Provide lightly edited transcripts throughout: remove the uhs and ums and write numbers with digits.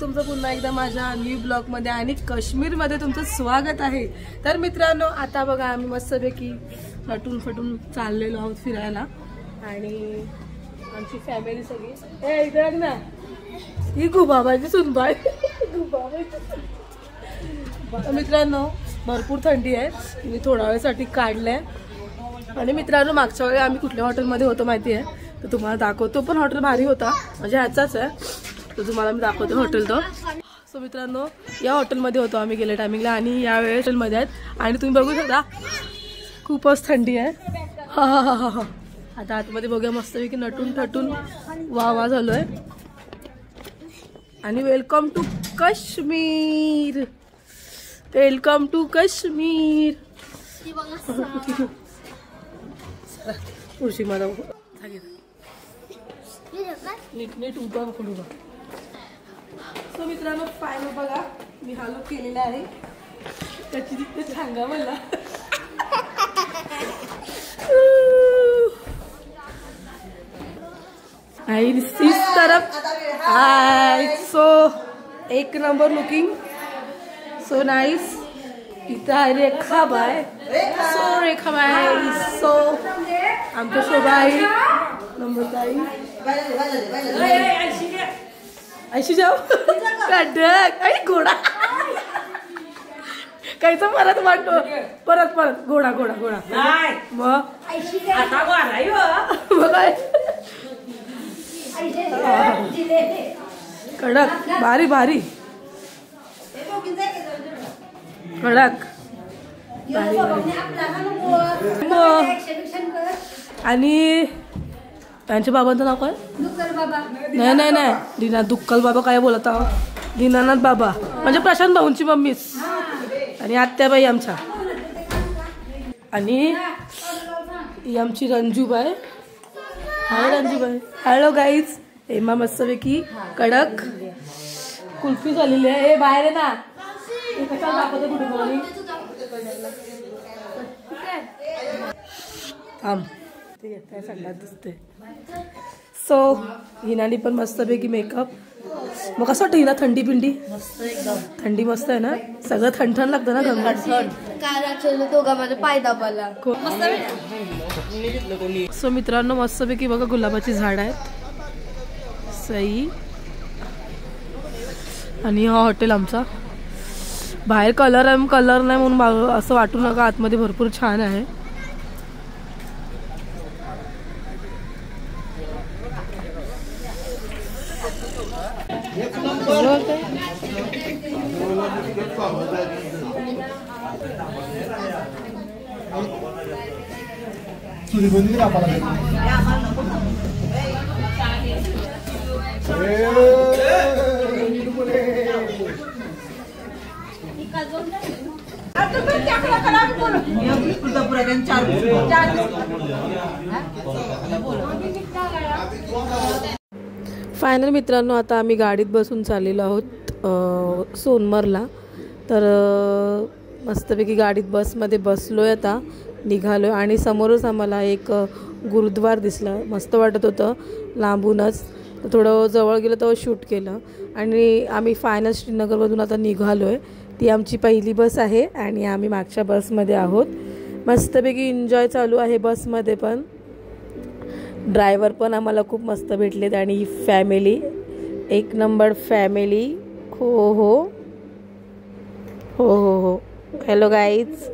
तुमचं पुन्हा एकदा माझ्या न्यू ब्लॉगमध्ये आणि काश्मीरमध्ये तुमचं स्वागत आहे। तर मित्रांनो आता बघा आम्ही मस्तपैकी नटून फटून चाललेलो आहोत फिरायला आणि आमची फॅमिली सगळी ए इकडे ना ही गुबाबाची सुनबाई मित्रांनो भरपूर थंडी आहे मी थोडा वेळसाठी काढलंय आणि मित्रांनो मागच्या वेळी आम्ही कुठल्या हॉटेलमध्ये होतो माहिती आहे तर तुम्हाला दाखवतो पण हॉटेल भारी होता म्हणजे ह्याचाच आहे तर तुम्हाला मी दाखवतो हॉटेल तो सो मित्रांनो या हॉटेलमध्ये होतो आम्ही गेल्या टायमिंगला आणि या वेळेस हॉटेलमध्ये आहेत आणि तुम्ही बघू शकता खूपच थंडी आहे हा आता आतमध्ये बघूया मस्तपैकी नटून थटून वा झालोय आणि welcome to Kashmir welcome to Kashmir खुर्शी मला नीट उभा पडू बा सो मित्रांनो फायनल बघा मी हा लुक केलेला आहे त्याची तिथे सांगा मला इस तरफ सो एक नंबर लुकिंग सो नाइस इथं आहे रेखाबाई सो रेखाबाई सो आमच्या शोभाई नंबरताई ऐशी जाऊ कडक आणि घोडा काहीचा परत वाटतो परत घोडा मग कडक भारी कडक आणि त्यांच्या बाबांचं नाव काय नाही दीना दुक्कल बाबा काय बोलत आहोत दीनानाथ बाबा म्हणजे प्रशांत भाऊंची मम्मीच आणि आत्याबाई आमच्या आणि ही आमची रंजूबाई हाय रंजूबाई हॅलो गाईज हेमा मस्तपैकी कडक कुल्फी झालेली आहे हे बाहेर आहे ना दाखवते कुठे थांब ते सगळ्यात दिसते सो हिनानी पण मस्तपैकी मेकअप मग कसं वाटतं हिना थंडी पिंडी मस्त एकदम थंडी मस्त आहे ना सगळं थंड लागतं ना गंगाट पाय दाबाला सो मित्रांनो मस्तपैकी बघा गुलाबाची झाड आहेत सई आणि हा हॉटेल आमचा बाहेर कलर नाही म्हणून असं वाटू नका आतमध्ये भरपूर छान आहे फायनल मित्रांनो आता आम्ही गाडीत बसून चाललेलो आहोत सोनमरला तर मस्तपैकी गाडीत बसमध्ये बसलोय आता निघालोय आणि समोरच आम्हाला एक गुरुद्वार दिसला मस्त वाटत होतं लांबूनच थोडं जवळ गेलं तेव्हा शूट केलं आणि आम्ही फायनल श्रीनगरमधून आता निघालोय ती आमची पहिली बस आहे आणि आम्ही मागच्या बसमध्ये आहोत मस्तपैकी एन्जॉय चालू आहे बसमध्ये पण ड्रायव्हर पण आम्हाला खूप मस्त भेटलेत आणि ही फॅमिली एक नंबर फॅमिली हो हॅलो गाईज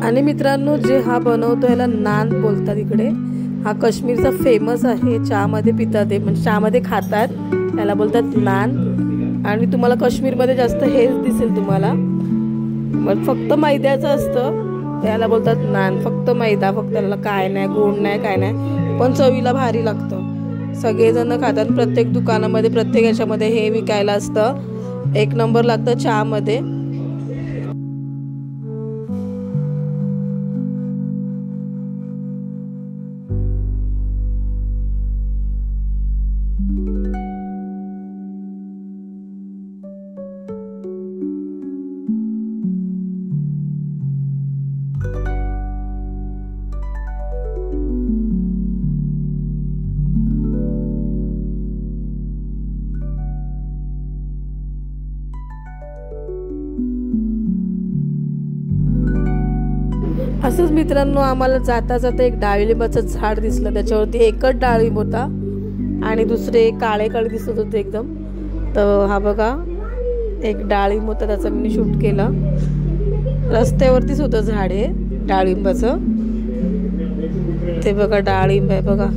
आणि मित्रांनो, जे हा बनवतो याला नान बोलतात इकडे. हा काश्मीरचा फेमस आहे, चहामध्ये पितात ते, म्हणजे चहामध्ये खातात, त्याला बोलतात नान. आणि तुम्हाला काश्मीरमध्ये जास्त हेच दिसेल तुम्हाला, मग फक्त मैद्याचं असतं, त्याला बोलतात नान. फक्त मैदा, फक्त त्याला काय नाही, गोड नाही, काय नाही, पण चवीला भारी लागतं. सगळेजण खातात, प्रत्येक दुकानामध्ये, प्रत्येक याच्यामध्ये हे विकायला असतं. एक नंबर लागतं चहामध्ये. असंच मित्रांनो, आम्हाला जाता जाता एक डाळिंबाचं झाड दिसलं, त्याच्यावरती एकच डाळिंब होता आणि दुसरे काळे काळे दिसत होते एकदम. तर हा बघा, एक डाळिंब होता, त्याचा मी शूट केला. रस्त्यावरतीच होतं झाड हे डाळिंबाचं. ते बघा डाळिंब आहे बघा.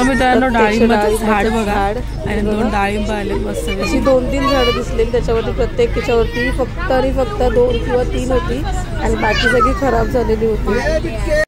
मित्रांनो, डाळिंबाचं झाड बघा आणि 2 डाळिंब आले मस्त. अशी 2-3 झाडं दिसली, त्याच्यावरती प्रत्येक त्याच्यावरती फक्त आणि फक्त 2 किंवा 3 होती आणि बाकी सगळी खराब झालेली होती.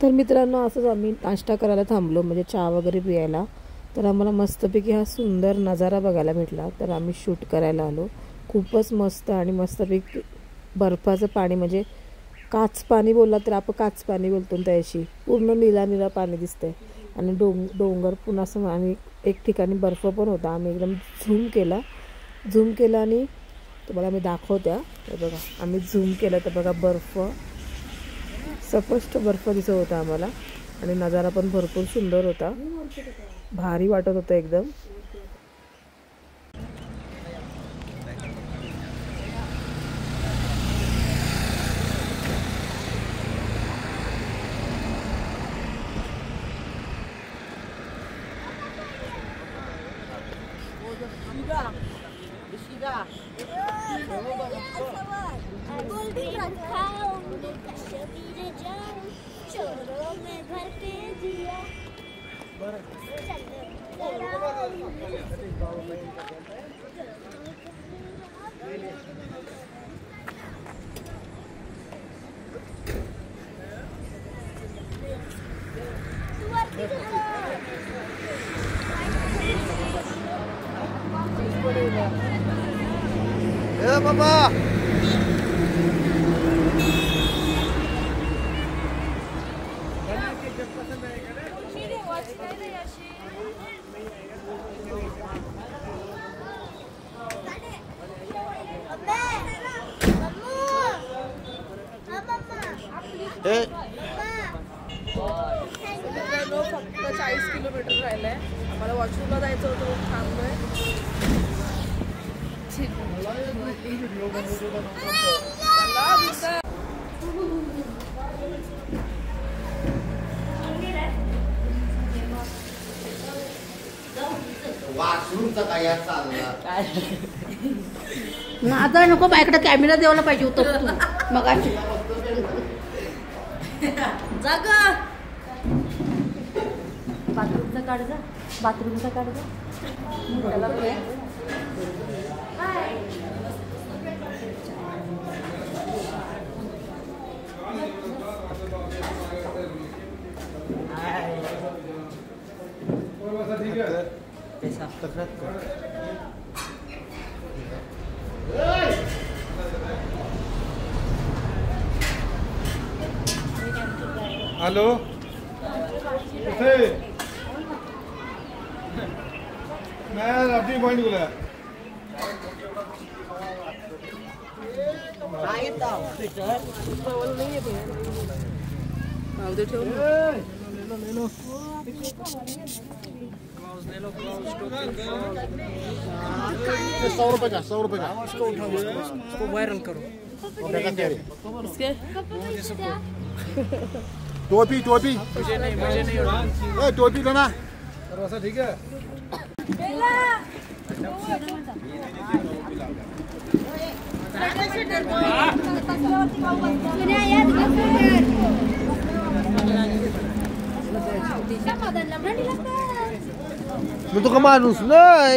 तर मित्रांनो, असंच आम्ही नाश्ता करायला थांबलो, म्हणजे चहा वगैरे पियायला. तर आम्हाला मस्तपैकी हा सुंदर नजारा बघायला भेटला, तर आम्ही शूट करायला आलो. खूपच मस्त आणि मस्तपैकी बर्फाचं पाणी, म्हणजे काच पाणी बोलला तर आपण काच पाणी बोलतो त्याशी, पूर्ण निळा निळा पाणी दिसतंय. आणि डोंगर पुन्हा असं, आणि एक ठिकाणी बर्फ पण होता. आम्ही एकदम झूम केला आणि तुम्हाला मी दाखवत्या. तर बघा, आम्ही झूम केलं तर बघा, बर्फ, स्पष्ट बर्फ दिसत होता आम्हाला आणि नजारा पण भरपूर सुंदर होता, भारी वाटत होतं एकदम. Papa. फक्त 40 किलोमीटर राहिलंय आम्हाला. वॉशरूमला जायचं होतं, थांबलोय. आता नको बायकडे कॅमेरा द्यायला पाहिजे होतं तू मग जाग बाथरूमचा काढ जा बाथरूमचा काढ जा हेलो मैं अपनी पॉइंट बोला ₹100 का उसको वायरल करो टोपी मुझे नहीं टोपी लेना ठीक है मी तो का माणूस नाही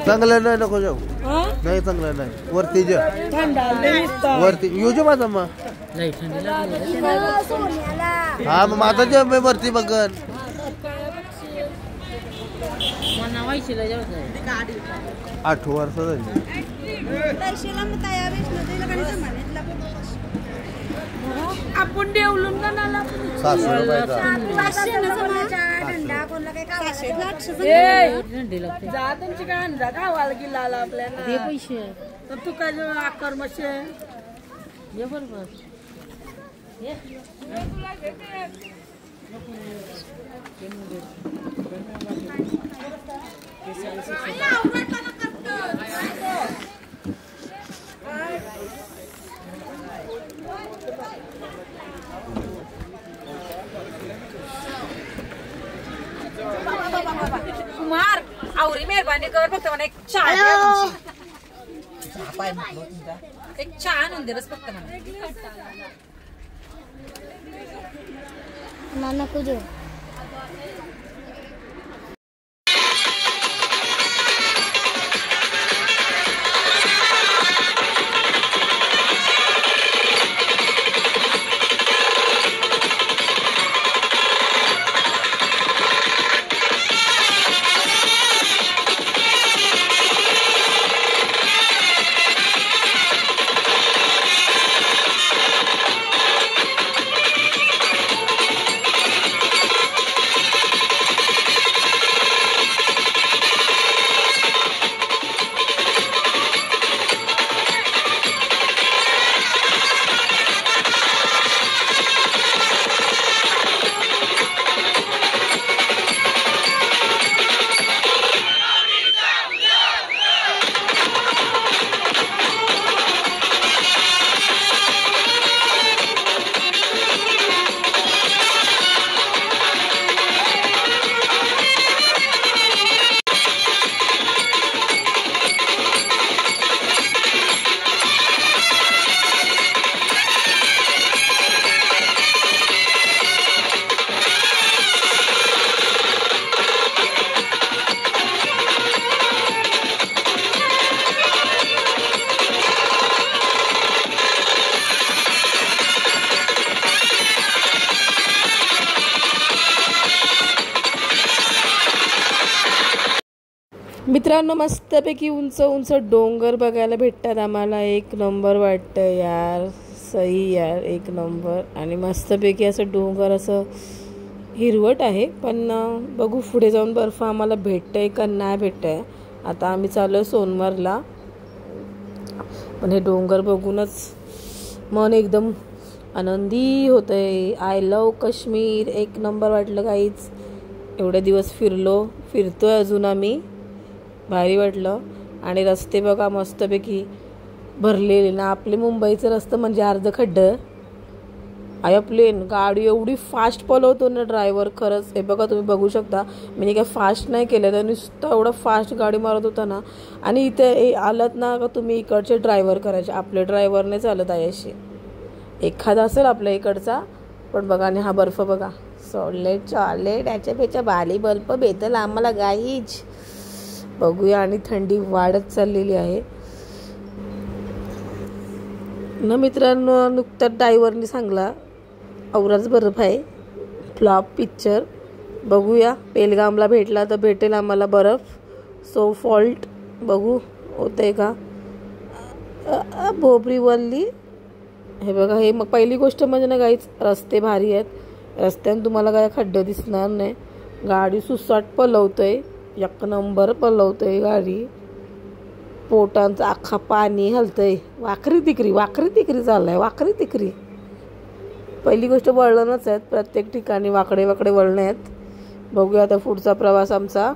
चांगलं नाही नको जाऊ नाही चांगलं नाही वरती जा वरती येऊ जा माझा मग हा मग माझा जे मी वरती बघन 8 वर्ष झाली आपण डेवलून जाणार जा तुमची काय आणजा गावाला गेला आपल्याला पैसे तर तू काय आकर मशे ये बरोबर कुमार आवरी मेहरबानी कर फक्त मला एक चहा एक चहा आणून दे फक्त मला नको देऊ मित्रांनो मस्तपैकी उंच उंच डोंगर बघायला भेटतात आम्हाला. एक नंबर वाटतं यार, सही यार, एक नंबर. आणि मस्तपैकी असं डोंगर असं हिरवट आहे, पण बघू पुढे जाऊन बर्फ आम्हाला भेटतंय का नाही भेटतंय. आता आम्ही चाललो आहे सोनमार्गला. पण हे डोंगर बघूनच मन एकदम आनंदी होतं आहे. I love Kashmir. एक नंबर वाटलं काहीच. एवढे दिवस फिरतोय अजून आम्ही. भारी वाटलं. आणि रस्ते बघा मस्तपैकी भरलेले ना. आपले मुंबईचं रस्ते म्हणजे अर्ध खड्डं. प्लेन गाडी एवढी फास्ट पळवतो ना ड्रायव्हर, खरंच. हे बघा तुम्ही बघू शकता. मी काय फास्ट नाही केलं, तर नुसतं एवढं फास्ट गाडी मारत होता ना. आणि इथे आलात ना का तुम्ही इकडचे ड्रायव्हर करायचे. आपले ड्रायव्हर नाही चालत आहे अशी. एखादा असेल आपल्या इकडचा, पण बघा. आणि हा बर्फ बघा. सॉलिड चॉलेट याच्यापेक्षा बाली बल्ब भेटेल आम्हाला गाईज. बघूया. आणि थंडी वाढत चाललेली आहे ना मित्रांनो. नुकताच ड्रायव्हरनी सांगला औराच बर्फ आहे. Flop picture. बघूया पेलगामला भेटला तर भेटेल आम्हाला बर्फ. सो फॉल्ट बघू होतंय का. बोबरीवली. हे बघा. हे मग पहिली गोष्ट म्हणजे ना काहीच रस्ते भारी आहेत. रस्त्याने तुम्हाला काय खड्डे दिसणार नाही. गाडी सुसाट पलवतोय. एक नंबर पलवतोय गाडी. पोटांचं अख्खा पाणी हलतंय. वाकरी तिकरी चाललंय. वाकरी तिकरी. पहिली गोष्ट वळणच आहेत. प्रत्येक ठिकाणी वाकडे वळण आहेत. बघूया आता पुढचा प्रवास आमचा.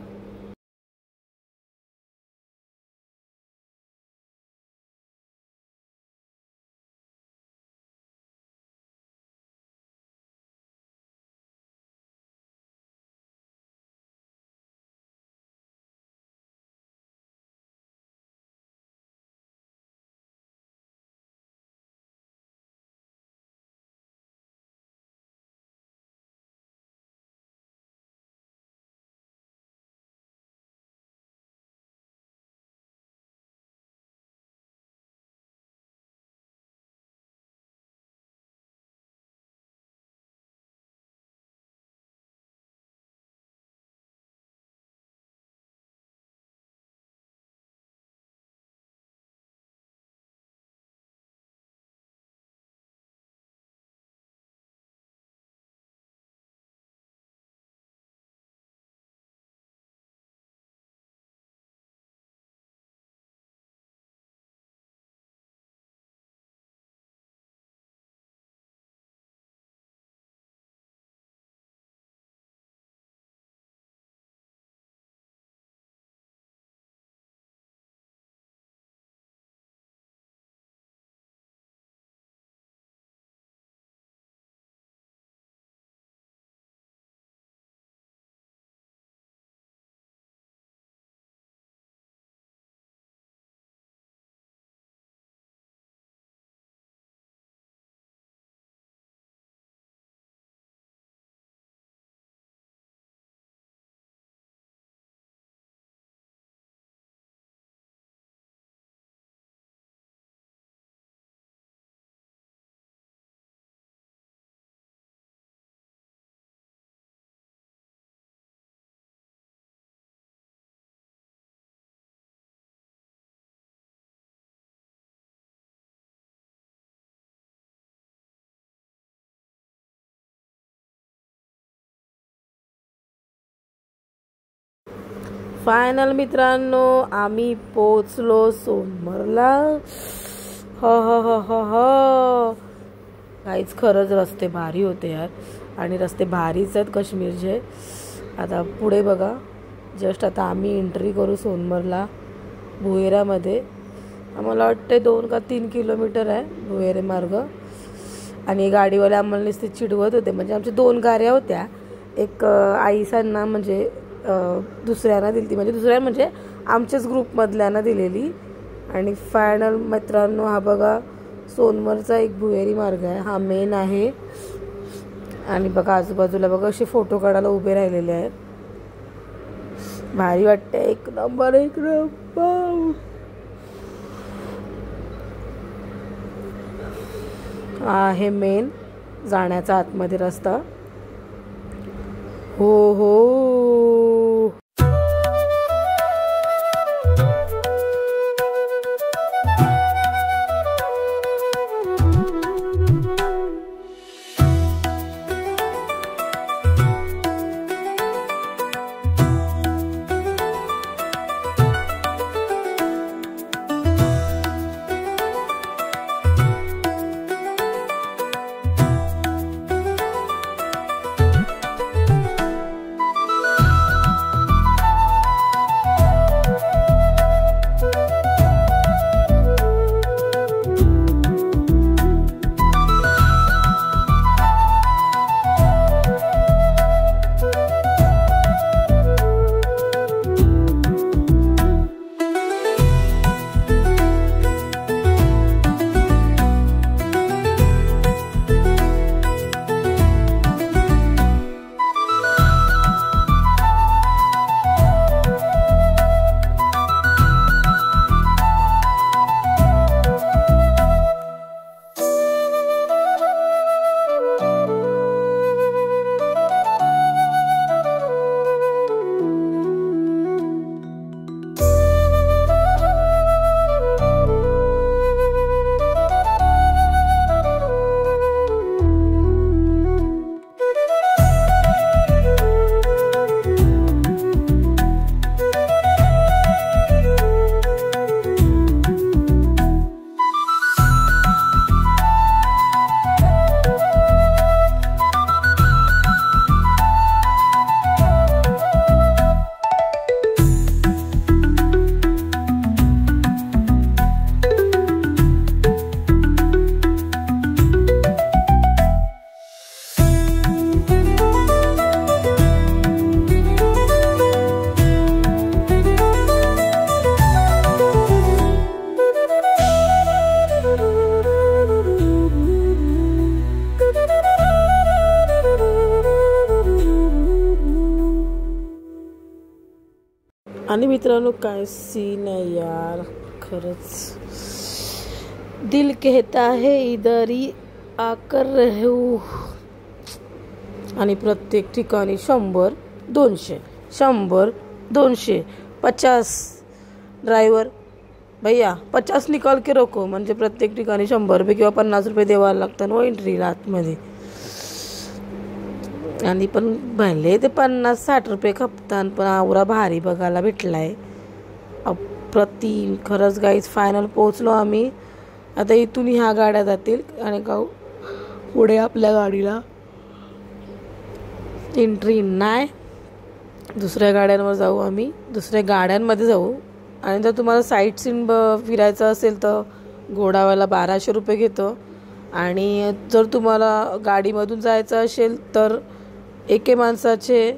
फायनल मित्रांनो आम्ही पोचलो सोनमार्गला. काहीच खरंच रस्ते भारी होते यार. आणि रस्ते भारीच आहेत काश्मीरचे. आता पुढे बघा. जस्ट आता आम्ही एंट्री करू सोनमार्गला भुयारामध्ये. आम्हाला वाटते 2 का 3 किलोमीटर आहे भुयारे मार्ग. आणि गाडीवाले आम्हाला नुसते चिडवत होते. म्हणजे आमच्या 2 गाड्या होत्या. एक आईसांना म्हणजे दुसऱ्यांना दिली. म्हणजे आमच्याच ग्रुपमधल्यांना दिलेली. आणि फायनल मित्रांनो हा बघा सोनमार्गचा एक भुयारी मार्ग आहे. हा मेन आहे. आणि बघा आजूबाजूला बघा असे फोटो काढायला उभे राहिलेले आहेत. भारी वाटते. एक नंबर. आहे मेन जाण्याचा आतमध्ये रस्ता. हो आणि मित्रांनो काय सीन आहे यार, खरंच दिल कहता है इधर ही आकर रहू. आणि प्रत्येक ठिकाणी 100 200 100 200 50. ड्रायव्हर भैया 50 निकाल के रोको, म्हणजे प्रत्येक ठिकाणी 100 रुपये किंवा 50 रुपये द्यावा लागतात व एंट्रीला आतमध्ये. आणि पण भले ते 50-60 रुपये खपतात, पण आवरा भारी बघायला भेटलाय अप्रतिम. खरंच गाईज फायनल पोहोचलो आम्ही. आता इथून ह्या गाड्या जातील आणि पुढे आपल्या गाडीला एंट्री नाही. दुसऱ्या गाड्यांवर जाऊ, आम्ही दुसऱ्या गाड्यांमध्ये जाऊ. आणि जर तुम्हाला साईट सीन फिरायचं असेल तर घोडावाला 1200 रुपये घेतो. आणि जर तुम्हाला गाडीमधून जायचं असेल तर एके माणसाचे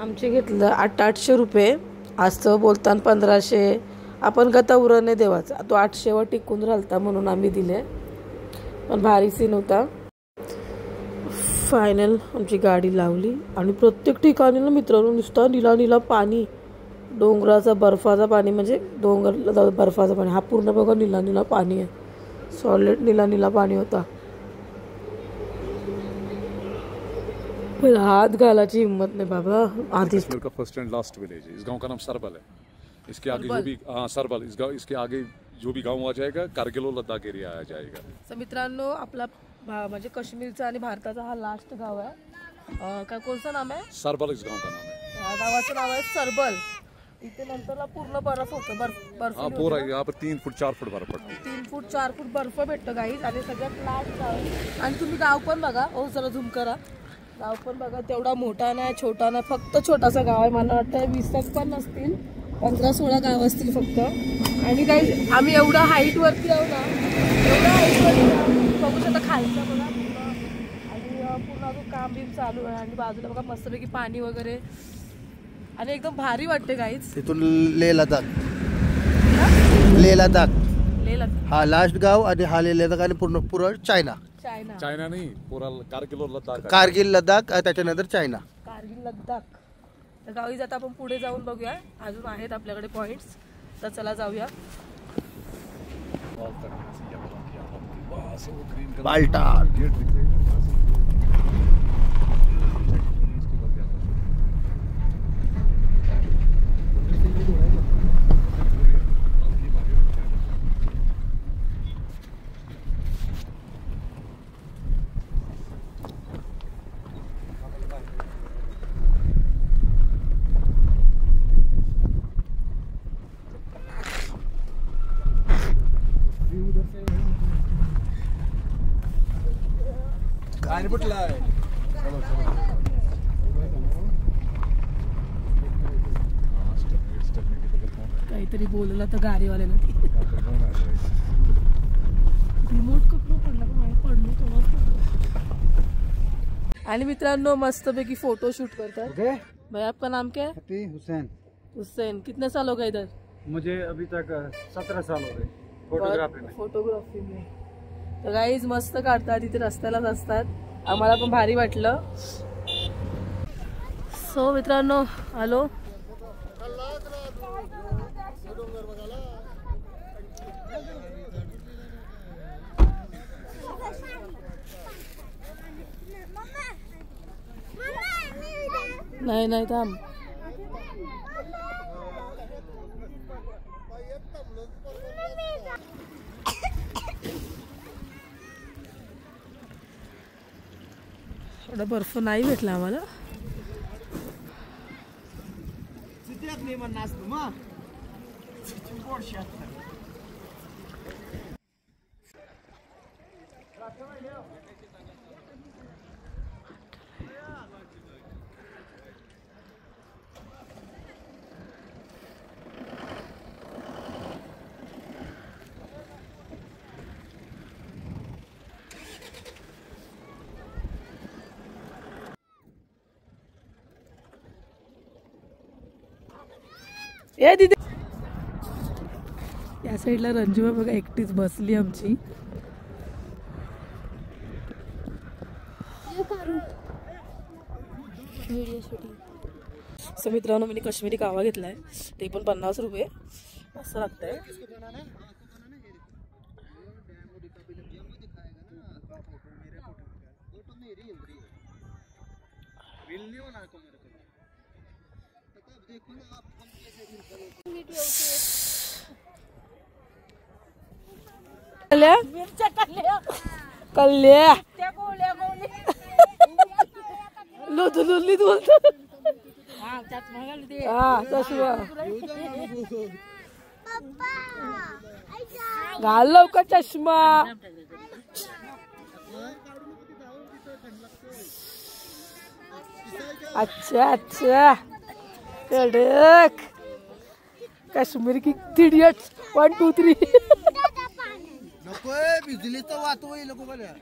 आमचे घेतलं 800 रुपये. असं बोलताना 1500. आपण गताउराने देवाचा, तो 800वर टिकून राहिलता म्हणून आम्ही दिले. पण भारी सीन होता. फायनल आमची गाडी लावली आणि प्रत्येक ठिकाणी ना मित्रांनो नुसतं निला निला पाणी, डोंगराचा बर्फाचा पाणी, म्हणजे डोंगर बर्फाचा पाणी. हा पूर्ण बघा निला निला पाणी आहे, सॉलिड निला निला पाणी होता. पण हात घालायची हिम्मत नहीं बाबा. आदिश का फर्स्ट एंड लास्ट विलेज है. इस गांव का नाम सरबल है. इसके आगे जो भी सरबल, इसके आगे जो भी गांव आ जाएगा कारगिल और लद्दाख एरिया आ जाएगा. तर मित्रांनो आपला म्हणजे काश्मीरचा आणि भारताचा हा लास्ट गाव आहे. काय कोणतं नाम आहे? सरबल इस गांव का नाम है. या गावाचं नाव आहे सरबल. इथे नंतरला पूर्ण बर्फ होतं. बर्फ पूरा यहाँ पर 3 फुट 4 फुट बर्फ पडते. 3 फूट 4 फूट बर्फ भेटतं गाईज. आणि सगळ्यात लास्ट गाव. आणि तुम्ही गाव पण बघा. ओ जरा झूम करा. गाव पण बघा, तेवढा मोठा नाही छोटा नाही, फक्त छोटासा गाव आहे. मला वाटतं 20 पण नसतील, 15-16 गाव असतील फक्त. आणि काही आम्ही एवढा हाईटवरती आहो ना, एवढा हाईटवरती बघू शकता खालचा बघा पूर्ण. आणि पूर्ण अजून काम बीम चालू आहे. आणि बाजूला बघा मस्तपैकी पाणी वगैरे. आणि एकदम भारी वाटते गाईज. तिथून लेह लडाख. लेह लडाख हा लास्ट गाव. आणि हा लेह लडाख आणि पूर्ण चायना. चायना नाही, पूरा कारगिल और लद्दाख. कारगिल लडाख त्याच्यानंतर चायना. कारगिल लद्दाख. तर गावी जाता आपण पुढे जाऊन बघूया. अजून आहेत आपल्याकडे पॉइंट्स. तर चला जाऊया. बाल्टार. काहीतरी बोलला तर गाडीवाल्याला रिमोट कपडा पडला का माहिती पडलो तेव्हा. आणि मित्रांनो मस्तपैकी फोटो शूट करतात. भाई आपका नाम क्या है? हुसैन. हुसैन. कितने साल हो गए इधर? मुझे अभी तक 17 साल हो गए फोटोग्राफी में. तर गाईज मस्त काढतात. इथे रस्त्यालाच असतात. आम्हाला पण भारी वाटलं. सो मित्रांनो हॅलो. नाही नाही थांब. थोडा बर्फ नाही भेटला आम्हाला. ए दीदी. या साईडला रंजुबा बघा एकटीच बसली आमची. सो मित्रांनो मी काश्मीरी कावा घेतलाय, ते पण 50 रुपये असं लागतंय. कल्ल्या लुलीत बोलतो. घाल लवकर चष्मा. अच्छा अच्छा कडक काश्मीर की इडियट्स 1 2 3. नकोय बिजलीचं वातव येईल नको मला.